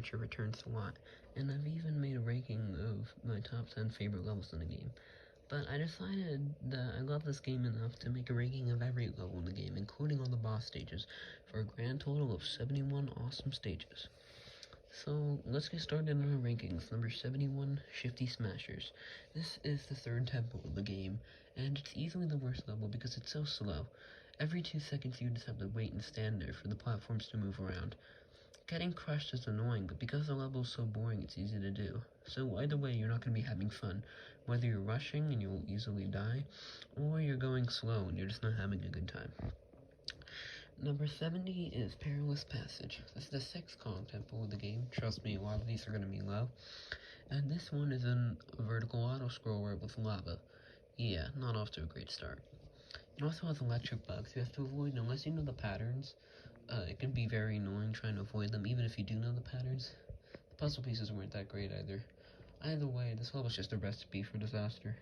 feature returns a lot, and I've even made a ranking of my top 10 favorite levels in the game. But I decided that I love this game enough to make a ranking of every level in the game, including all the boss stages, for a grand total of 71 awesome stages. So, let's get started on our rankings. Number 71, Shifty Smashers. This is the third temple of the game, and it's easily the worst level because it's so slow. Every 2 seconds you just have to wait and stand there for the platforms to move around. Getting crushed is annoying, but because the level is so boring, it's easy to do. So either way, you're not going to be having fun. Whether you're rushing and you'll easily die, or you're going slow and you're just not having a good time. Number 70 is Perilous Passage. This is the 6th Kong temple of the game. Trust me, a lot of these are going to be low. And this one is in a vertical auto-scroller with lava. Yeah, not off to a great start. It also has electric bugs you have to avoid unless you know the patterns. It can be very annoying trying to avoid them, even if you do know the patterns. The puzzle pieces weren't that great either. Either way, this level's just a recipe for disaster.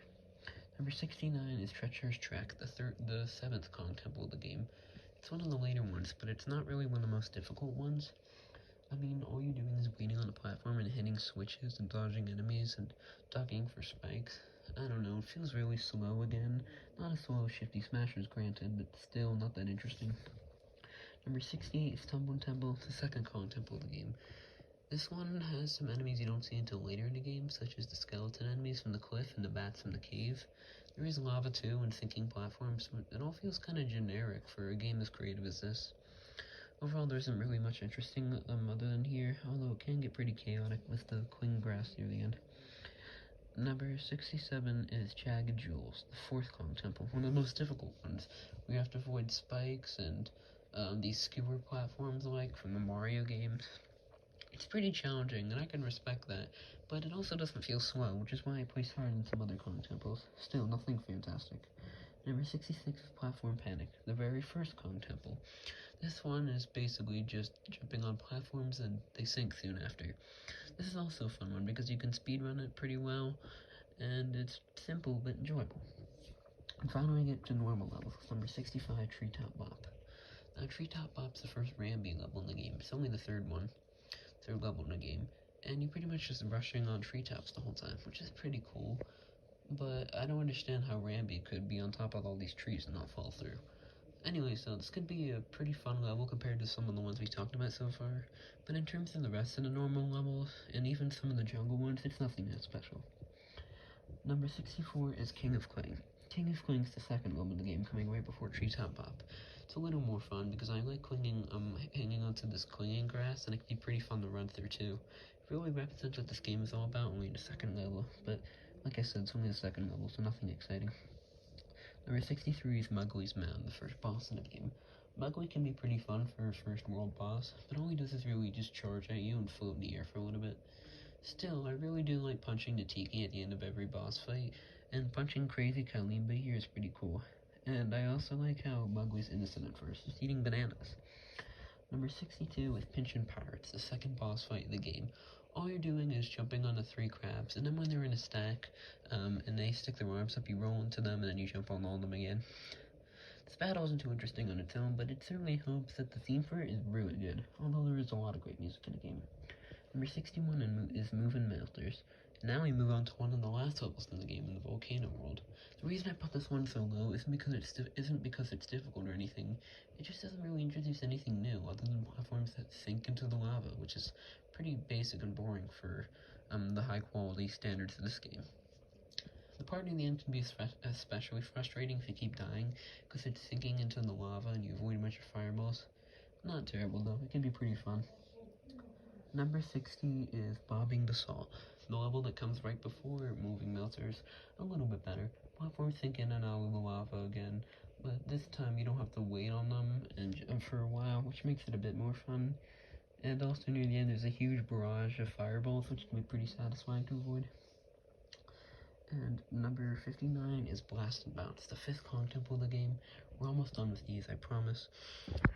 Number 69 is Treacherous Track, the 7th Kong temple of the game. It's one of the later ones, but it's not really one of the most difficult ones. I mean, all you're doing is waiting on the platform and hitting switches and dodging enemies and ducking for spikes. I don't know, it feels really slow again. Not as slow as Shifty Smashers, granted, but still not that interesting. Number 68 is Tumbling Temple, the 2nd Kong temple of the game. This one has some enemies you don't see until later in the game, such as the skeleton enemies from the cliff and the bats from the cave. There is lava too and sinking platforms, but it all feels kind of generic for a game as creative as this. Overall, there isn't really much interesting other than here, although it can get pretty chaotic with the clean grass near the end. Number 67 is Jagged Jewels, the 4th Kong temple, one of the most difficult ones. We have to avoid spikes and these skewer platforms like from the Mario games. It's pretty challenging, and I can respect that, but it also doesn't feel slow, which is why I place higher than some other Kong temples. Still, nothing fantastic. Number 66 is Platform Panic, the very first Kong temple. This one is basically just jumping on platforms and they sink soon after. This is also a fun one because you can speedrun it pretty well, and it's simple but enjoyable. And finally we get to normal levels, number 65, Treetop Bop. Now Treetop Bop's the first Rambi level in the game. It's only the third level in the game, and you're pretty much just rushing on treetops the whole time, which is pretty cool, but I don't understand how Rambi could be on top of all these trees and not fall through. Anyway, so this could be a pretty fun level compared to some of the ones we talked about so far, but in terms of the rest of the normal levels, and even some of the jungle ones, it's nothing that special. Number 64 is King of Cling. King of Cling's the second level of the game, coming right before Treetop Bop. It's a little more fun because I like hanging onto this clinging grass, and it can be pretty fun to run through too. It really represents what this game is all about, only the second level, but like I said, it's only the second level, so nothing exciting. Number 63 is Mowgli's Mound, the first boss in the game. Mowgli can be pretty fun for a first world boss, but all he does is really just charge at you and float in the air for a little bit. Still, I really do like punching the Tiki at the end of every boss fight, and punching Crazy Kalimba here is pretty cool. And I also like how Mowgli's innocent at first, just eating bananas. Number 62 is Pinchin' Pirates, the second boss fight in the game. All you're doing is jumping on the 3 crabs, and then when they're in a stack, and they stick their arms up, you roll into them, and then you jump on all of them again. This battle isn't too interesting on its own, but it certainly helps that the theme for it is really good, although there is a lot of great music in the game. Number 61 is Movin' Melters. Now we move on to one of the last levels in the game, in the Volcano World. The reason I put this one so low isn't because it's difficult or anything. It just doesn't really introduce anything new other than platforms that sink into the lava, which is pretty basic and boring for the high quality standards of this game. The part near the end can be especially frustrating if you keep dying, because it's sinking into the lava and you avoid a bunch of fireballs. Not terrible though, it can be pretty fun. Number 60 is Bobbing the Saw, the level that comes right before Moving Melters. A little bit better. Platforms sink in and out of the lava again, but this time you don't have to wait on them and for a while, which makes it a bit more fun. And also near the end there's a huge barrage of fireballs, which can be pretty satisfying to avoid. And number 59 is Blast and Bounce, the 5th Kong temple of the game. We're almost done with these, I promise.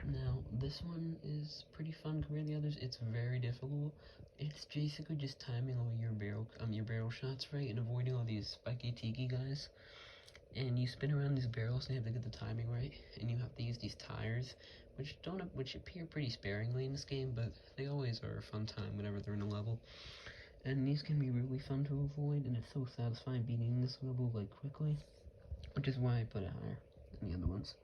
Now, this one is pretty fun compared to the others. It's very difficult. It's basically just timing all your barrel shots right and avoiding all these spiky tiki guys. And you spin around these barrels and you have to get the timing right. And you have to use these tires, which appear pretty sparingly in this game, but they always are a fun time whenever they're in a level. And these can be really fun to avoid, and it's so satisfying beating this level like quickly, which is why I put it higher than the other ones.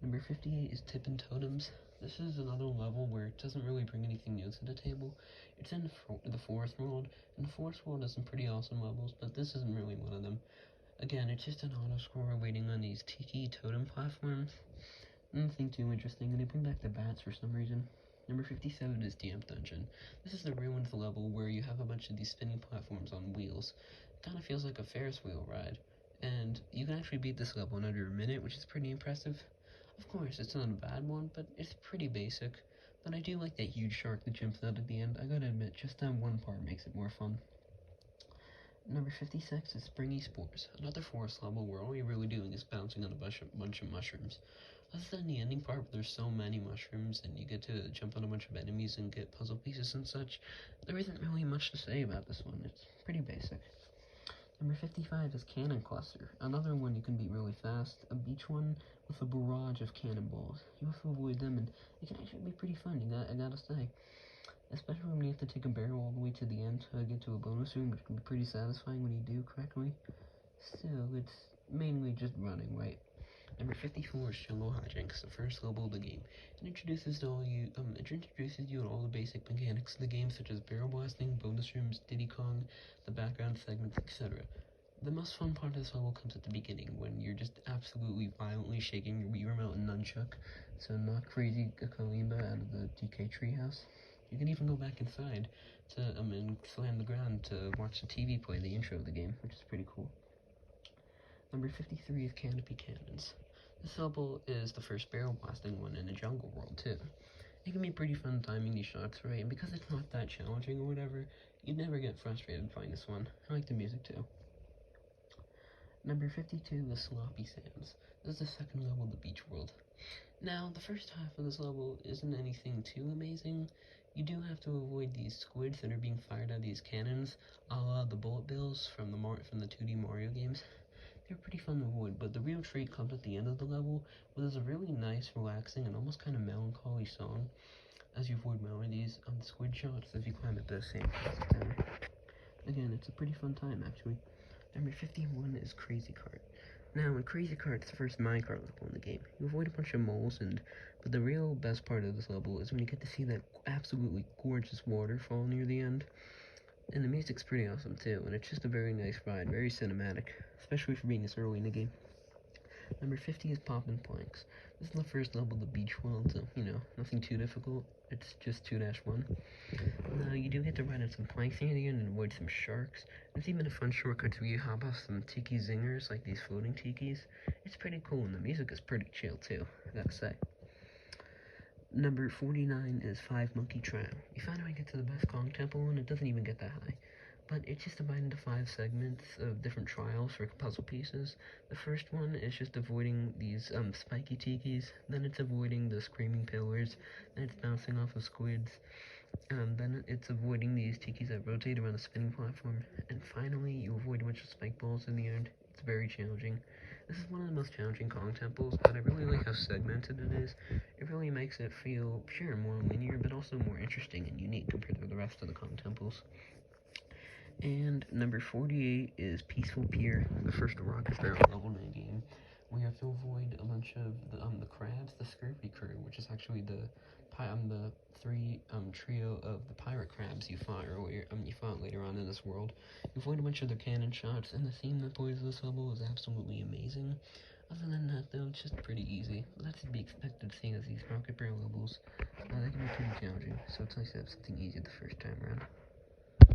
Number 58 is Tip and Totems. This is another level where it doesn't really bring anything new to the table. It's in the forest world, and the forest world has some pretty awesome levels, but this isn't really one of them. Again, it's just an auto-scroller waiting on these tiki totem platforms. Nothing too interesting, and they bring back the bats for some reason. Number 57 is the Amp Dungeon. This is the ruined level where you have a bunch of these spinning platforms on wheels. It kind of feels like a Ferris wheel ride, and you can actually beat this level in under a minute, which is pretty impressive. Of course, it's not a bad one, but it's pretty basic. But I do like that huge shark that jumps out at the end. I gotta admit, just that one part makes it more fun. Number 56 is Springy Spores, another forest level where all you're really doing is bouncing on a bunch of mushrooms. Other than the ending part where there's so many mushrooms and you get to jump on a bunch of enemies and get puzzle pieces and such, there isn't really much to say about this one. It's pretty basic. Number 55 is Cannon Cluster, another one you can beat really fast, a beach one with a barrage of cannonballs. You have to avoid them, and it can actually be pretty fun, I gotta say. Especially when you have to take a barrel all the way to the end to get to a bonus room, which can be pretty satisfying when you do correctly. Still, it's mainly just running, right? Number 54 is Jungle Hijinks, the first level of the game. It introduces you to all the basic mechanics of the game, such as barrel blasting, bonus rooms, Diddy Kong, the background segments, etc. The most fun part of this level comes at the beginning, when you're just absolutely violently shaking your Wii Remote and Nunchuck to knock Crazy Kalimba out of the DK treehouse. You can even go back inside and slam the ground to watch the TV play the intro of the game, which is pretty cool. Number 53 is Canopy Cannons. This level is the first barrel blasting one in the jungle world, too. It can be pretty fun timing these shots right, and because it's not that challenging or whatever, you'd never get frustrated playing this one. I like the music, too. Number 52 is Sloppy Sands. This is the second level of the beach world. Now, the first half of this level isn't anything too amazing. You do have to avoid these squids that are being fired out of these cannons, a la the bullet bills from the 2D Mario games. They're pretty fun to avoid, but the real treat comes at the end of the level, where there's a really nice, relaxing, and almost kind of melancholy song as you avoid these squid shots as you climb up the sand. Again, it's a pretty fun time, actually. Number 51 is Crazy Kart. Now, in Crazy Kart, it's the first minecart level in the game. You avoid a bunch of moles, but the real best part of this level is when you get to see that absolutely gorgeous waterfall near the end. And the music's pretty awesome, too, and it's just a very nice ride, very cinematic, especially for being this early in the game. Number 50 is Poppin Planks. This is the first level of the beach world, so, nothing too difficult. It's just 2-1. Now, you do get to ride on some planks near the end and avoid some sharks. There's even a fun shortcut where you hop off some tiki zingers, like these floating tikis. It's pretty cool, and the music is pretty chill, too, I gotta say. Number 49 is 5 Monkey Trap. You finally get to the best Kong Temple, and it doesn't even get that high. But it's just divided into 5 segments of different trials for puzzle pieces. The first one is just avoiding these spiky tikis, then it's avoiding the screaming pillars, then it's bouncing off of squids, then it's avoiding these tikis that rotate around a spinning platform, and finally you avoid a bunch of spike balls in the end. It's very challenging. This is one of the most challenging Kong temples, but I really like how segmented it is. It really makes it feel, sure, more linear, but also more interesting and unique compared to the rest of the Kong temples. And number 48 is Peaceful Pier, the first rocket barrel level in the game. We have to avoid a bunch of the crabs, the scurvy crew, which is actually the trio of the pirate crabs you fought later on in this world. You avoid a bunch of their cannon shots, and the theme that plays this level is absolutely amazing. Other than that, though, it's just pretty easy. That's to be expected, seeing as these rocket barrel levels, they can be pretty challenging, so it's nice to have something easy the first time around.